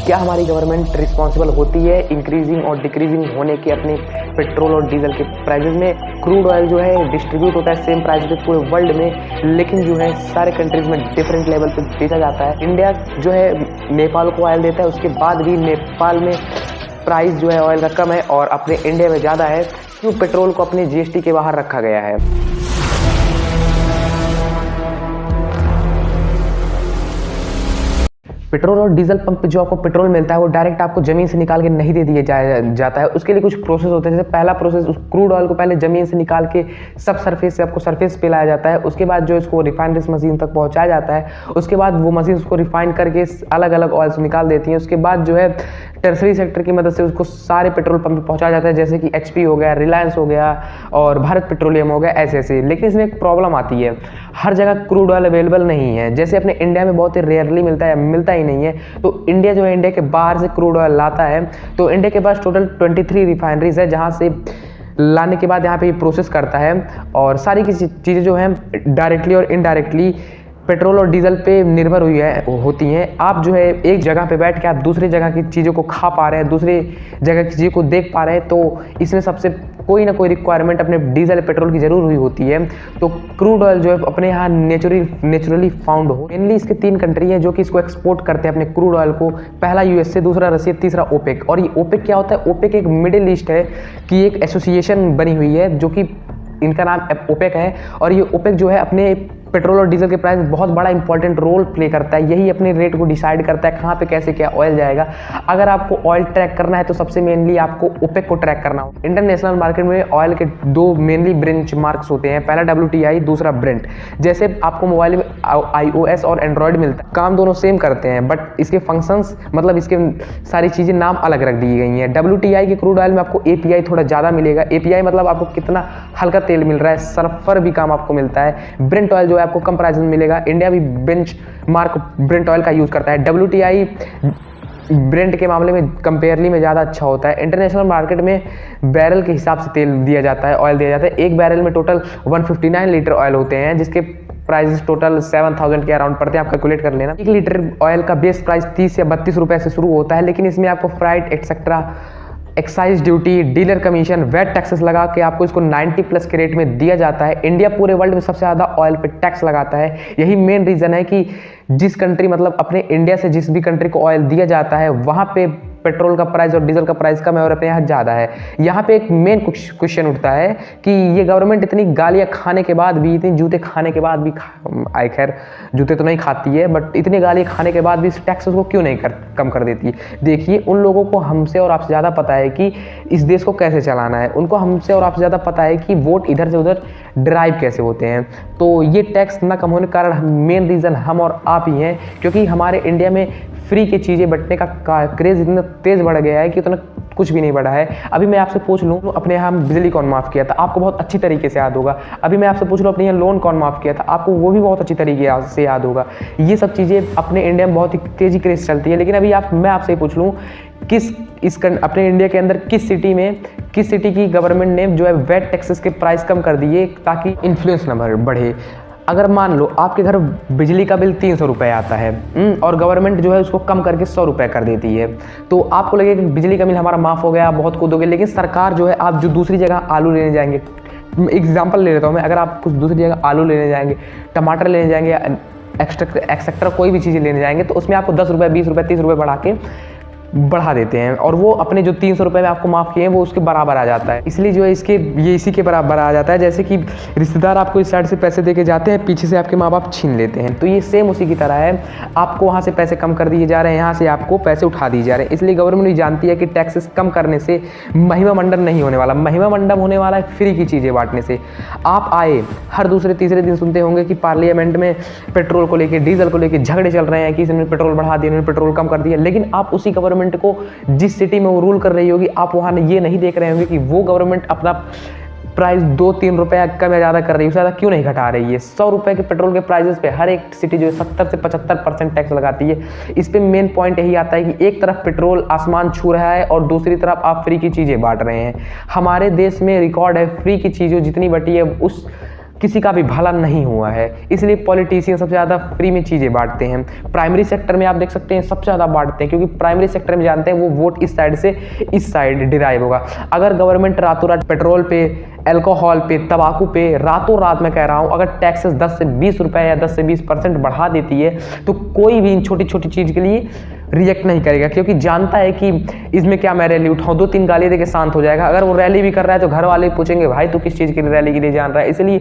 क्या हमारी government responsible होती है इंक्रीजिंग और डिक्रीजिंग होने के अपने पेट्रोल और डीजल के प्राइसेस में? क्रूड ऑयल जो है डिस्ट्रीब्यूट होता है सेम प्राइस पे पूरे वर्ल्ड में, लेकिन जो है सारे कंट्रीज में डिफरेंट लेवल पे बेचा जाता है। इंडिया जो है नेपाल को ऑयल देता है, उसके बाद भी नेपाल में प्राइस जो है ऑयल का कम है और अपने इंडिया में ज़्यादा है। क्यों पेट्रोल को अपने जीएसटी के बाहर रखा गया है? पेट्रोल और डीजल पंप पे जो आपको पेट्रोल मिलता है वो डायरेक्ट आपको जमीन से निकाल के नहीं दे दिया जाता है। उसके लिए कुछ प्रोसेस होते हैं। जैसे पहला प्रोसेस, उस क्रूड ऑयल को पहले जमीन से निकाल के सब सरफेस से आपको सरफेस पे लाया जाता है। उसके बाद जो इसको रिफाइनरी मशीन तक पहुंचाया जाता है। उसके बाद वो मशीन उसको रिफाइन करके अलग अलग ऑयल्स निकाल देती है। उसके बाद जो है टर्सरी सेक्टर की मदद से उसको सारे पेट्रोल पंप पे पहुंचाया जाता है, जैसे कि एचपी हो गया, रिलायंस हो गया और भारत पेट्रोलियम हो गया, ऐसे। लेकिन इसमें एक प्रॉब्लम आती है, हर जगह क्रूड ऑयल अवेलेबल नहीं है। जैसे अपने इंडिया में बहुत ही रेयरली मिलता है, मिलता ही नहीं है। तो इंडिया जो है इंडिया के बाहर से क्रूड ऑयल लाता है। तो इंडिया के पास टोटल 23 रिफाइनरीज है, जहां से लाने के बाद यहाँ पे प्रोसेस करता है और सारी की चीज़ें जो हैं डायरेक्टली और इनडायरेक्टली पेट्रोल और डीजल पे निर्भर होती हैं। आप जो है एक जगह पे बैठ के आप दूसरी जगह की चीज़ों को खा पा रहे हैं, दूसरी जगह की चीज़ों को देख पा रहे हैं, तो इसमें सबसे कोई ना कोई रिक्वायरमेंट अपने डीजल पेट्रोल की जरूर हुई होती है। तो क्रूड ऑयल जो है अपने यहाँ नेचुरली फाउंड हो। मेनली इसके 3 कंट्री हैं जो कि इसको एक्सपोर्ट करते हैं अपने क्रूड ऑयल को। पहला यूएसए, दूसरा रसिया, तीसरा ओपेक। और ये ओपेक क्या होता है? ओपेक एक मिडिल ईस्ट है कि एक एसोसिएशन बनी हुई है जो कि इनका नाम ओपेक है। और ये ओपेक जो है अपने पेट्रोल और डीजल के प्राइस बहुत बड़ा इंपॉर्टेंट रोल प्ले करता है। यही अपने रेट को डिसाइड करता है कहाँ पे कैसे क्या ऑयल जाएगा। अगर आपको ऑयल ट्रैक करना है तो सबसे मेनली आपको ओपेक को ट्रैक करना होगा। इंटरनेशनल मार्केट में ऑयल के 2 मेनली बेंच मार्क्स होते हैं, पहला WTI, दूसरा ब्रेंट। जैसे आपको मोबाइल में iOS और एंड्रॉयड मिलता है, काम दोनों सेम करते हैं, बट इसके फंक्शंस मतलब इसके सारी चीज़ें नाम अलग रख दी गई हैं। WTI के क्रूड ऑयल में आपको API थोड़ा ज़्यादा मिलेगा। API मतलब आपको कितना हल्का तेल मिल रहा है, सल्फर भी कम आपको मिलता है। ब्रेंट ऑयल जो है आपको कम प्राइस में मिलेगा। इंडिया भी बेंच मार्क ब्रेंट ऑयल का यूज़ करता है। WTI ब्रेंट के मामले में कंपेयरली में ज़्यादा अच्छा होता है। इंटरनेशनल मार्केट में बैरल के हिसाब से तेल दिया जाता है, ऑयल दिया जाता है। एक बैरल में टोटल 159 लीटर ऑयल होते हैं, जिसके प्राइस टोटल 7000 के अराउंड पड़ते हैं। आप कैलकुलेट कर लेना। 1 लीटर ऑयल का बेस प्राइस 30 या 32 रुपये से शुरू होता है, लेकिन इसमें आपको freight etcetera excise duty, dealer commission, VAT taxes लगा के आपको इसको 90+ के रेट में दिया जाता है। इंडिया पूरे वर्ल्ड में सबसे ज़्यादा ऑयल पे टैक्स लगाता है। यही मेन रीज़न है कि जिस कंट्री मतलब अपने इंडिया से जिस भी कंट्री को ऑयल दिया जाता है वहाँ पे पेट्रोल का प्राइस और डीजल का प्राइस कम है और अपने यहाँ ज़्यादा है। यहाँ पे एक मेन क्वेश्चन उठता है कि ये गवर्नमेंट इतनी गालियाँ खाने के बाद भी, इतनी जूते खाने के बाद भी, खैर जूते तो नहीं खाती है, बट इतनी गालियाँ खाने के बाद भी इस टैक्स को क्यों नहीं कम कर देती? देखिए, उन लोगों को हमसे और आपसे ज़्यादा पता है कि इस देश को कैसे चलाना है। उनको हमसे और आपसे ज़्यादा पता है कि वोट इधर से उधर ड्राइव कैसे होते हैं। तो ये टैक्स ना कम होने के कारण मेन रीज़न हम और आप ही हैं, क्योंकि हमारे इंडिया में फ्री की चीज़ें बंटने का क्रेज़ इतना तेज़ बढ़ गया है कि उतना कुछ भी नहीं बढ़ा है। अभी मैं आपसे पूछ लूँ अपने यहाँ बिजली कौन माफ़ किया था, आपको बहुत अच्छी तरीके से याद होगा। अभी मैं आपसे पूछ लूँ अपने यहाँ लोन कौन माफ़ किया था, आपको वो भी बहुत अच्छी तरीके से याद होगा। ये सब चीज़ें अपने इंडिया में बहुत ही तेज़ी क्रेज़ चलती है। लेकिन अभी मैं आपसे पूछ लूँ अपने इंडिया के अंदर किस सिटी की गवर्नमेंट ने जो है वेट टैक्सेस के प्राइस कम कर दिए ताकि इन्फ्लुएंस ना बढ़े। अगर मान लो आपके घर बिजली का बिल 300 रुपये आता है और गवर्नमेंट जो है उसको कम करके 100 रुपये कर देती है, तो आपको लगेगा कि बिजली का बिल हमारा माफ़ हो गया, आप बहुत कूदोगे। लेकिन सरकार जो है, आप जो दूसरी जगह आलू लेने जाएंगे, एग्जाम्पल ले लेता हूँ मैं, अगर आप कुछ दूसरी जगह आलू लेने जाएंगे, टमाटर लेने जाएंगे, एक्सेट्रा कोई भी चीज़ें लेने जाएंगे, तो उसमें आपको 10 रुपये, 20 रुपये, 30 रुपये बढ़ा देते हैं और वो अपने जो 300 रुपये में आपको माफ़ किए हैं वो उसके बराबर आ जाता है। इसलिए जो है इसी के बराबर आ जाता है। जैसे कि रिश्तेदार आपको इस साइड से पैसे देके जाते हैं, पीछे से आपके माँ बाप छीन लेते हैं। तो ये सेम उसी की तरह है, आपको वहाँ से पैसे कम कर दिए जा रहे हैं, यहाँ से आपको पैसे उठा दिए जा रहे हैं। इसलिए गवर्नमेंट भी जानती है कि टैक्सेस कम करने से महिमा मंडन नहीं होने वाला, महिमा मंडन होने वाला है फ्री की चीज़ें बांटने से। आप आए हर दूसरे तीसरे दिन सुनते होंगे कि पार्लियामेंट में पेट्रोल को लेकर, डीजल को लेकर झगड़े चल रहे हैं कि इसने पेट्रोल बढ़ा दिया, इन्होंने पेट्रोल कम कर दिया। लेकिन आप उसी गवर्नमेंट को जिस सिटी में वो रूल कर रही होगी, आप वहां ये नहीं देख रहे होंगे कि वो गवर्नमेंट अपना प्राइस 2-3 रुपये कम या ज़्यादा कर रही है, उससे ज़्यादा क्यों नहीं घटा रही है। 100 रुपये के पेट्रोल के प्राइसेस पे हर एक सिटी जो है 70 से 75% टैक्स लगाती है। इस पे मेन पॉइंट यही आता है कि एक तरफ पेट्रोल आसमान छू रहा है और दूसरी तरफ आप फ्री की चीज़ें बांट रहे हैं। हमारे देश में रिकॉर्ड है फ्री की चीज़ें जितनी बटी है उस किसी का भी भला नहीं हुआ है। इसलिए पॉलिटिशियन सबसे ज़्यादा फ्री में चीज़ें बांटते हैं। प्राइमरी सेक्टर में आप देख सकते हैं सबसे ज़्यादा बांटते हैं, क्योंकि प्राइमरी सेक्टर में जानते हैं वो वोट इस साइड से इस साइड डिराइव होगा। अगर गवर्नमेंट रातों रात पेट्रोल पे, अल्कोहल पे, तंबाकू पे रातों रात मैं कह रहा हूँ अगर टैक्सेस 10 से 20 रुपये या 10 से 20% बढ़ा देती है तो कोई भी इन छोटी छोटी चीज़ के लिए रिएक्ट नहीं करेगा, क्योंकि जानता है कि इसमें क्या मैं रैली उठाऊँ, 2-3 गाली देके शांत हो जाएगा। अगर वो रैली भी कर रहा है तो घर वाले पूछेंगे भाई तू किस चीज़ की रैली के लिए जान रहा है। इसलिए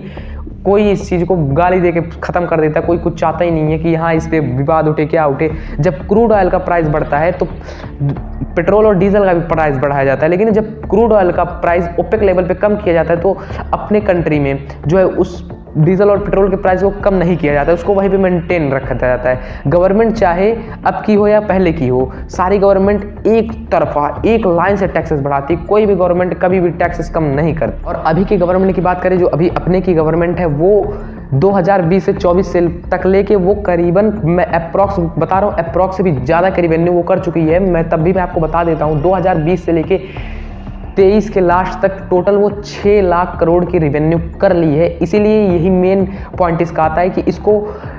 कोई इस चीज़ को गाली देके ख़त्म कर देता है। कोई कुछ चाहता ही नहीं है कि हाँ इस पर विवाद उठे, क्या उठे। जब क्रूड ऑयल का प्राइस बढ़ता है तो पेट्रोल और डीजल का भी प्राइस बढ़ाया जाता है, लेकिन जब क्रूड ऑयल का प्राइस ओपेक लेवल पे कम किया जाता है तो अपने कंट्री में जो है उस डीजल और पेट्रोल के प्राइस को कम नहीं किया जाता है, उसको वहीं पे मेंटेन रखा जाता है। गवर्नमेंट चाहे अब की हो या पहले की हो, सारी गवर्नमेंट एक तरफा एक लाइन से टैक्सेस बढ़ाती, कोई भी गवर्नमेंट कभी भी टैक्सेस कम नहीं करती। और अभी की गवर्नमेंट की बात करें, जो अभी अपने की गवर्नमेंट है, वो 2020 से 24 से तक लेके वो करीबन, मैं अप्रॉक्स बता रहा हूँ, अप्रॉक्स से भी ज़्यादा की रेवेन्यू वो कर चुकी है। मैं तब भी मैं आपको बता देता हूँ 2020 से लेके 23 के लास्ट तक टोटल वो 6 लाख करोड़ की रेवेन्यू कर ली है। इसीलिए यही मेन पॉइंट इसका आता है कि इसको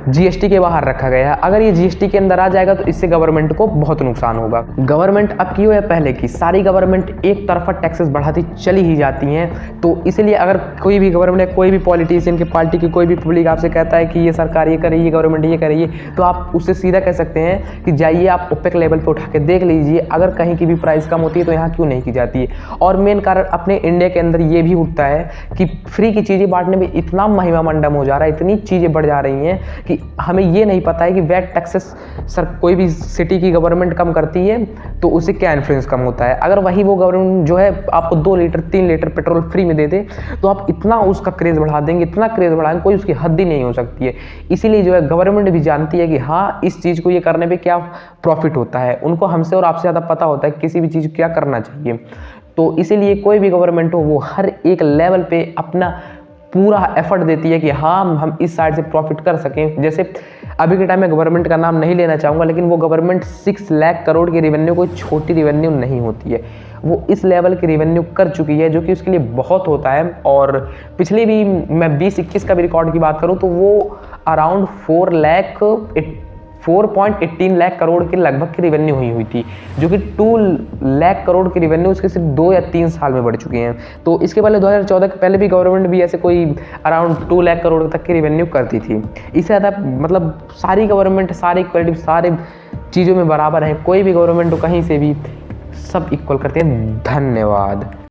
जीएसटी के बाहर रखा गया है। अगर ये जीएसटी के अंदर आ जाएगा तो इससे गवर्नमेंट को बहुत नुकसान होगा। गवर्नमेंट अब की हो या पहले की, सारी गवर्नमेंट एक तरफा टैक्सेस बढ़ाती चली ही जाती हैं। तो इसलिए अगर कोई भी गवर्नमेंट, कोई भी पॉलिटिशियन की पार्टी की कोई भी पब्लिक आपसे कहता है कि ये सरकार ये कर रही है, गवर्नमेंट ये कर रही है, तो आप उससे सीधा कह सकते हैं कि जाइए आप ओपेक लेवल पर उठा के देख लीजिए, अगर कहीं की भी प्राइस कम होती है तो यहाँ क्यों नहीं की जाती है। और मेन कारण अपने इंडिया के अंदर ये भी उठता है कि फ्री की चीज़ें बांटने में इतना महिमा मंडम हो जा रहा है, इतनी चीज़ें बढ़ जा रही हैं कि हमें ये नहीं पता है कि वैट टैक्सेस सर कोई भी सिटी की गवर्नमेंट कम करती है तो उससे क्या इन्फ्लुएंस कम होता है। अगर वही वो गवर्नमेंट जो है आपको 2 लीटर 3 लीटर पेट्रोल फ्री में दे दे तो आप इतना उसका क्रेज़ बढ़ा देंगे, इतना क्रेज़ बढ़ाएंगे, कोई उसकी हद ही नहीं हो सकती है। इसीलिए जो है गवर्नमेंट भी जानती है कि हाँ इस चीज़ को ये करने पर क्या प्रॉफिट होता है। उनको हमसे और आपसे ज़्यादा पता होता है किसी भी चीज़ क्या करना चाहिए। तो इसीलिए कोई भी गवर्नमेंट हो वो हर एक लेवल पे अपना पूरा एफर्ट देती है कि हाँ हम इस साइड से प्रॉफिट कर सकें। जैसे अभी के टाइम में गवर्नमेंट का नाम नहीं लेना चाहूँगा, लेकिन वो गवर्नमेंट 6 लाख करोड़ की रेवेन्यू कोई छोटी रेवेन्यू नहीं होती है। वो इस लेवल की रेवेन्यू कर चुकी है, जो कि उसके लिए बहुत होता है। और पिछले भी मैं 20-21 का भी रिकॉर्ड की बात करूँ तो वो अराउंड 4.18 लाख करोड़ के लगभग की रेवेन्यू हुई थी, जो कि 2 लाख करोड़ की रेवेन्यू उसके सिर्फ 2 या 3 साल में बढ़ चुकी हैं। तो इसके पहले 2014 के पहले भी गवर्नमेंट भी ऐसे कोई अराउंड 2 लाख करोड़ तक की रेवेन्यू करती थी। इससे ज़्यादा मतलब सारी गवर्नमेंट सारे इक्वलिटी सारे चीज़ों में बराबर है, कोई भी गवर्नमेंट कहीं से भी सब इक्वल करते हैं। धन्यवाद।